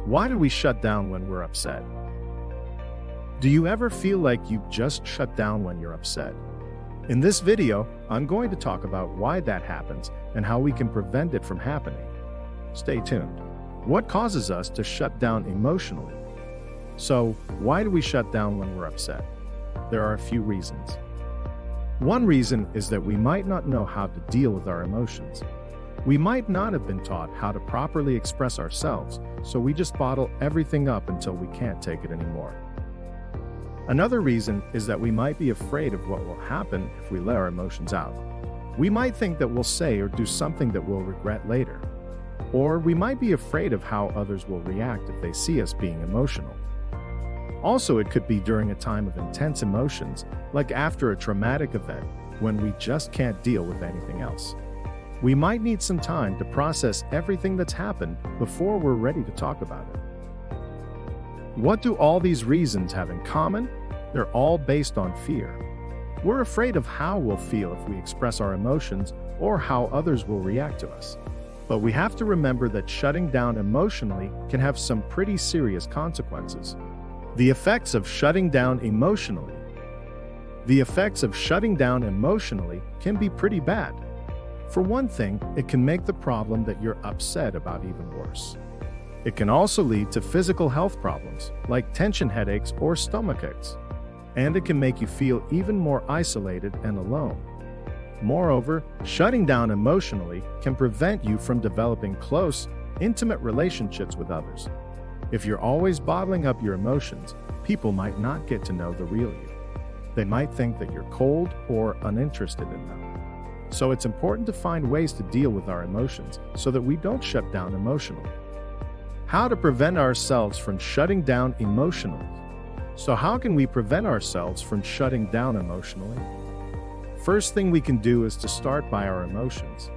Why do we shut down when we're upset? Do you ever feel like you just shut down when you're upset? In this video, I'm going to talk about why that happens and how we can prevent it from happening. Stay tuned. What causes us to shut down emotionally? So, why do we shut down when we're upset? There are a few reasons. One reason is that we might not know how to deal with our emotions. We might not have been taught how to properly express ourselves, so we just bottle everything up until we can't take it anymore. Another reason is that we might be afraid of what will happen if we let our emotions out. We might think that we'll say or do something that we'll regret later. Or we might be afraid of how others will react if they see us being emotional. Also, it could be during a time of intense emotions, like after a traumatic event, when we just can't deal with anything else. We might need some time to process everything that's happened before we're ready to talk about it. What do all these reasons have in common? They're all based on fear. We're afraid of how we'll feel if we express our emotions or how others will react to us. But we have to remember that shutting down emotionally can have some pretty serious consequences. The effects of shutting down emotionally. The effects of shutting down emotionally can be pretty bad. For one thing, it can make the problem that you're upset about even worse. It can also lead to physical health problems, like tension headaches or stomach aches. And it can make you feel even more isolated and alone. Moreover, shutting down emotionally can prevent you from developing close, intimate relationships with others. If you're always bottling up your emotions, people might not get to know the real you. They might think that you're cold or uninterested in them. So it's important to find ways to deal with our emotions so that we don't shut down emotionally. How to prevent ourselves from shutting down emotionally? So how can we prevent ourselves from shutting down emotionally? First thing we can do is to start by our emotions.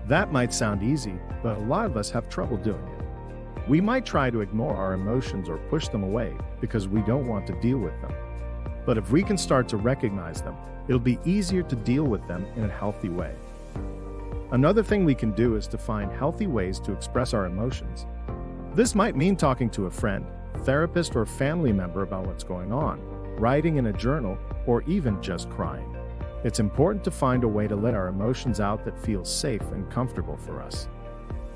That might sound easy, but a lot of us have trouble doing it. We might try to ignore our emotions or push them away because we don't want to deal with them. But if we can start to recognize them, it'll be easier to deal with them in a healthy way. Another thing we can do is to find healthy ways to express our emotions. This might mean talking to a friend, therapist, or family member about what's going on, writing in a journal, or even just crying. It's important to find a way to let our emotions out that feels safe and comfortable for us.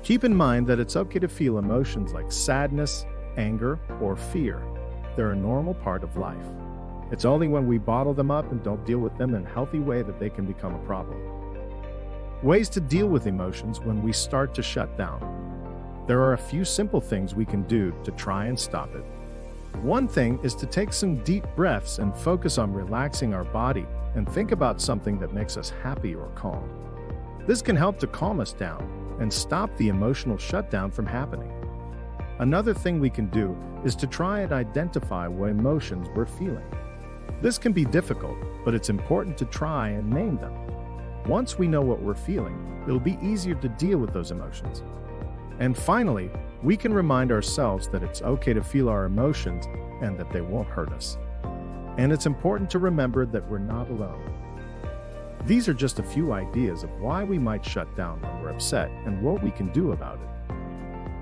Keep in mind that it's okay to feel emotions like sadness, anger, or fear. They're a normal part of life. It's only when we bottle them up and don't deal with them in a healthy way that they can become a problem. Ways to deal with emotions when we start to shut down. There are a few simple things we can do to try and stop it. One thing is to take some deep breaths and focus on relaxing our body and think about something that makes us happy or calm. This can help to calm us down and stop the emotional shutdown from happening. Another thing we can do is to try and identify what emotions we're feeling. This can be difficult, but it's important to try and name them. Once we know what we're feeling, it'll be easier to deal with those emotions. And finally, we can remind ourselves that it's okay to feel our emotions and that they won't hurt us. And it's important to remember that we're not alone. These are just a few ideas of why we might shut down when we're upset and what we can do about it.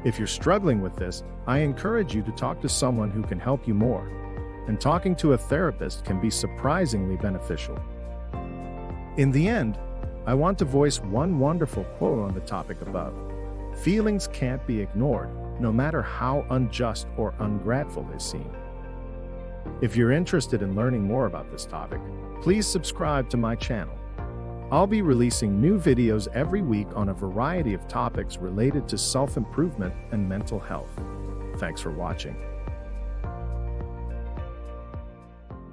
If you're struggling with this, I encourage you to talk to someone who can help you more. And talking to a therapist can be surprisingly beneficial. In the end, I want to voice one wonderful quote on the topic above. Feelings can't be ignored, no matter how unjust or ungrateful they seem. If you're interested in learning more about this topic, please subscribe to my channel. I'll be releasing new videos every week on a variety of topics related to self-improvement and mental health. Thanks for watching.